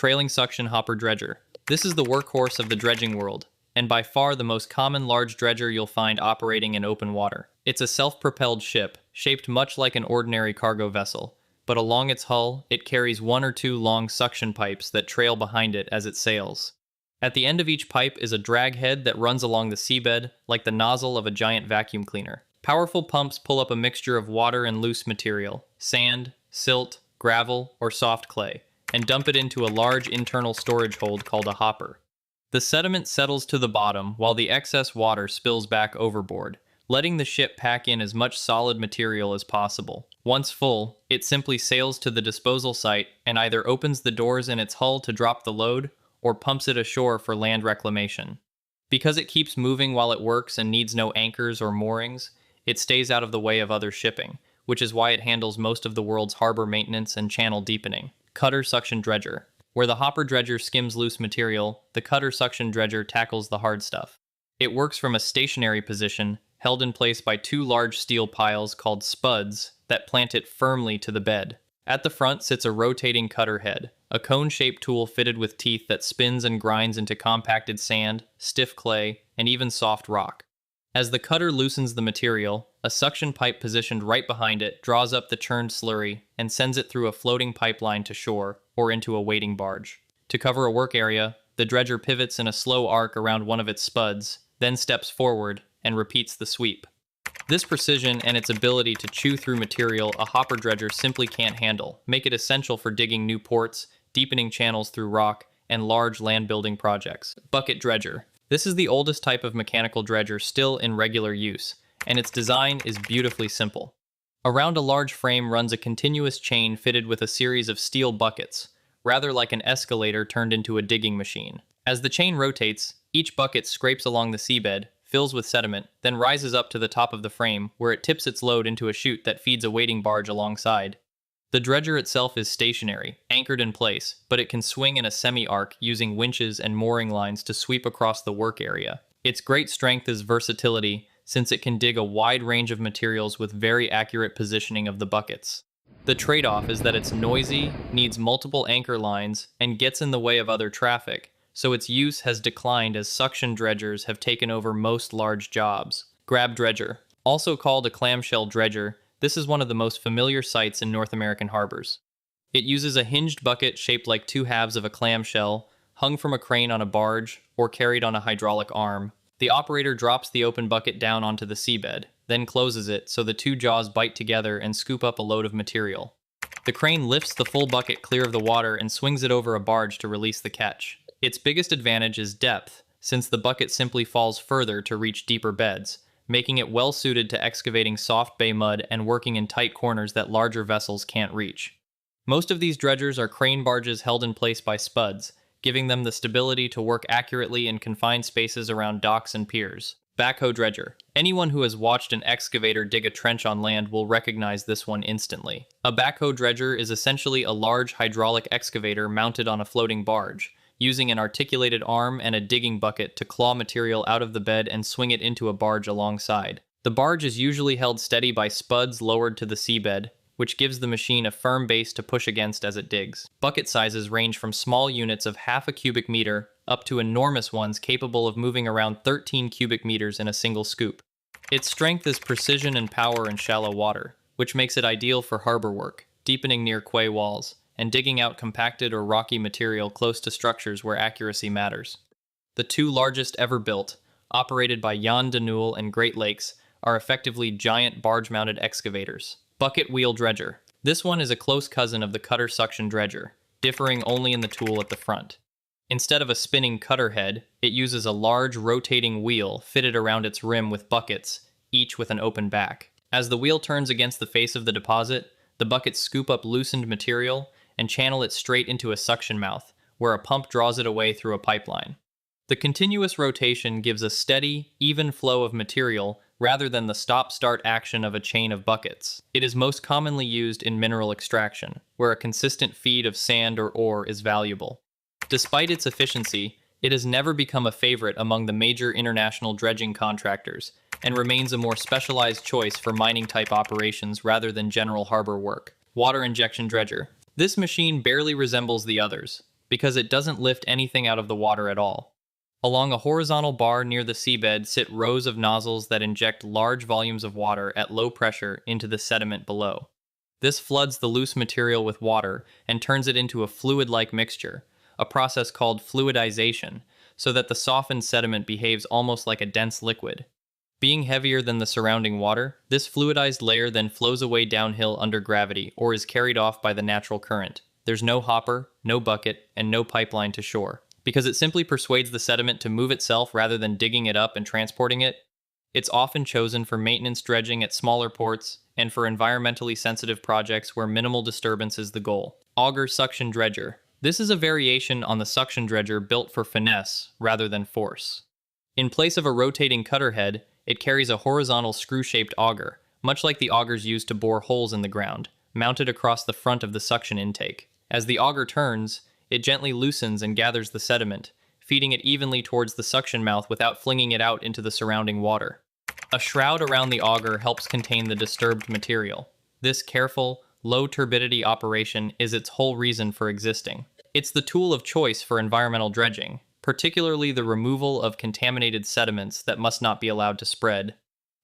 Trailing Suction Hopper Dredger. This is the workhorse of the dredging world, and by far the most common large dredger you'll find operating in open water. It's a self-propelled ship, shaped much like an ordinary cargo vessel, but along its hull, it carries one or two long suction pipes that trail behind it as it sails. At the end of each pipe is a drag head that runs along the seabed like the nozzle of a giant vacuum cleaner. Powerful pumps pull up a mixture of water and loose material, sand, silt, gravel, or soft clay, and dump it into a large internal storage hold called a hopper. The sediment settles to the bottom while the excess water spills back overboard, letting the ship pack in as much solid material as possible. Once full, it simply sails to the disposal site and either opens the doors in its hull to drop the load or pumps it ashore for land reclamation. Because it keeps moving while it works and needs no anchors or moorings, it stays out of the way of other shipping, which is why it handles most of the world's harbor maintenance and channel deepening. Cutter Suction Dredger. Where the hopper dredger skims loose material, the cutter suction dredger tackles the hard stuff. It works from a stationary position, held in place by two large steel piles called spuds that plant it firmly to the bed. At the front sits a rotating cutter head, a cone-shaped tool fitted with teeth that spins and grinds into compacted sand, stiff clay, and even soft rock. As the cutter loosens the material, a suction pipe positioned right behind it draws up the churned slurry and sends it through a floating pipeline to shore or into a waiting barge. To cover a work area, the dredger pivots in a slow arc around one of its spuds, then steps forward and repeats the sweep. This precision and its ability to chew through material a hopper dredger simply can't handle make it essential for digging new ports, deepening channels through rock, and large land-building projects. Bucket dredger. This is the oldest type of mechanical dredger still in regular use, and its design is beautifully simple. Around a large frame runs a continuous chain fitted with a series of steel buckets, rather like an escalator turned into a digging machine. As the chain rotates, each bucket scrapes along the seabed, fills with sediment, then rises up to the top of the frame, where it tips its load into a chute that feeds a waiting barge alongside. The dredger itself is stationary, anchored in place, but it can swing in a semi-arc using winches and mooring lines to sweep across the work area. Its great strength is versatility, since it can dig a wide range of materials with very accurate positioning of the buckets. The trade-off is that it's noisy, needs multiple anchor lines, and gets in the way of other traffic, so its use has declined as suction dredgers have taken over most large jobs. Grab dredger. Also called a clamshell dredger, this is one of the most familiar sights in North American harbors. It uses a hinged bucket shaped like two halves of a clamshell, hung from a crane on a barge, or carried on a hydraulic arm. The operator drops the open bucket down onto the seabed, then closes it so the two jaws bite together and scoop up a load of material. The crane lifts the full bucket clear of the water and swings it over a barge to release the catch. Its biggest advantage is depth, since the bucket simply falls further to reach deeper beds, making it well suited to excavating soft bay mud and working in tight corners that larger vessels can't reach. Most of these dredgers are crane barges held in place by spuds, giving them the stability to work accurately in confined spaces around docks and piers. Backhoe dredger. Anyone who has watched an excavator dig a trench on land will recognize this one instantly. A backhoe dredger is essentially a large hydraulic excavator mounted on a floating barge, using an articulated arm and a digging bucket to claw material out of the bed and swing it into a barge alongside. The barge is usually held steady by spuds lowered to the seabed, which gives the machine a firm base to push against as it digs. Bucket sizes range from small units of half a cubic meter up to enormous ones capable of moving around 13 cubic meters in a single scoop. Its strength is precision and power in shallow water, which makes it ideal for harbor work, deepening near quay walls, and digging out compacted or rocky material close to structures where accuracy matters. The two largest ever built, operated by Jan de Nul and Great Lakes, are effectively giant barge-mounted excavators. Bucket wheel dredger. This one is a close cousin of the cutter suction dredger, differing only in the tool at the front. Instead of a spinning cutter head, it uses a large rotating wheel fitted around its rim with buckets, each with an open back. As the wheel turns against the face of the deposit, the buckets scoop up loosened material and channel it straight into a suction mouth, where a pump draws it away through a pipeline. The continuous rotation gives a steady, even flow of material rather than the stop-start action of a chain of buckets. It is most commonly used in mineral extraction, where a consistent feed of sand or ore is valuable. Despite its efficiency, it has never become a favorite among the major international dredging contractors, and remains a more specialized choice for mining-type operations rather than general harbor work. Water injection dredger. This machine barely resembles the others, because it doesn't lift anything out of the water at all. Along a horizontal bar near the seabed sit rows of nozzles that inject large volumes of water at low pressure into the sediment below. This floods the loose material with water and turns it into a fluid-like mixture, a process called fluidization, so that the softened sediment behaves almost like a dense liquid. Being heavier than the surrounding water, this fluidized layer then flows away downhill under gravity or is carried off by the natural current. There's no hopper, no bucket, and no pipeline to shore. Because it simply persuades the sediment to move itself rather than digging it up and transporting it, it's often chosen for maintenance dredging at smaller ports and for environmentally sensitive projects where minimal disturbance is the goal. Auger Suction Dredger. This is a variation on the suction dredger built for finesse rather than force. In place of a rotating cutter head, it carries a horizontal screw-shaped auger, much like the augers used to bore holes in the ground, mounted across the front of the suction intake. As the auger turns, it gently loosens and gathers the sediment, feeding it evenly towards the suction mouth without flinging it out into the surrounding water. A shroud around the auger helps contain the disturbed material. This careful, low turbidity operation is its whole reason for existing. It's the tool of choice for environmental dredging, particularly the removal of contaminated sediments that must not be allowed to spread,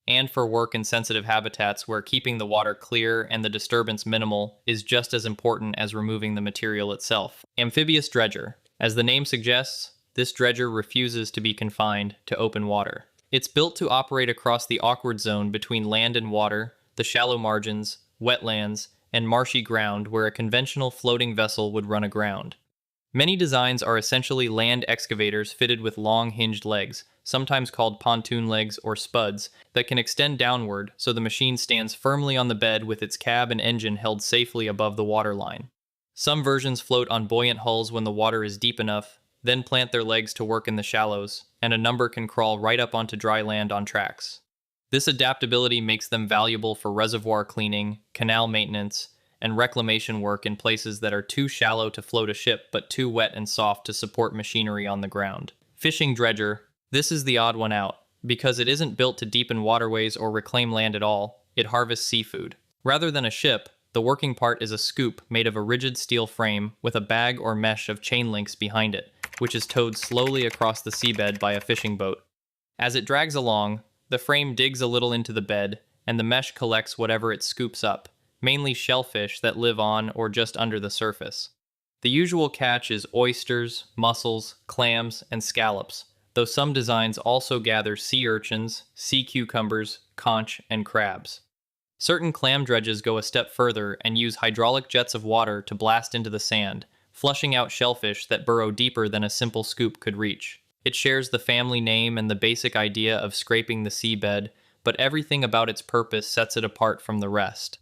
and for work in sensitive habitats where keeping the water clear and the disturbance minimal is just as important as removing the material itself. Amphibious dredger. As the name suggests, this dredger refuses to be confined to open water. It's built to operate across the awkward zone between land and water, the shallow margins, wetlands, and marshy ground where a conventional floating vessel would run aground. Many designs are essentially land excavators fitted with long hinged legs, sometimes called pontoon legs or spuds, that can extend downward so the machine stands firmly on the bed with its cab and engine held safely above the waterline. Some versions float on buoyant hulls when the water is deep enough, then plant their legs to work in the shallows, and a number can crawl right up onto dry land on tracks. This adaptability makes them valuable for reservoir cleaning, canal maintenance, and reclamation work in places that are too shallow to float a ship but too wet and soft to support machinery on the ground. Fishing dredger. This is the odd one out. Because it isn't built to deepen waterways or reclaim land at all, it harvests seafood. Rather than a ship, the working part is a scoop made of a rigid steel frame with a bag or mesh of chain links behind it, which is towed slowly across the seabed by a fishing boat. As it drags along, the frame digs a little into the bed, and the mesh collects whatever it scoops up, mainly shellfish that live on or just under the surface. The usual catch is oysters, mussels, clams, and scallops, though some designs also gather sea urchins, sea cucumbers, conch, and crabs. Certain clam dredges go a step further and use hydraulic jets of water to blast into the sand, flushing out shellfish that burrow deeper than a simple scoop could reach. It shares the family name and the basic idea of scraping the seabed, but everything about its purpose sets it apart from the rest.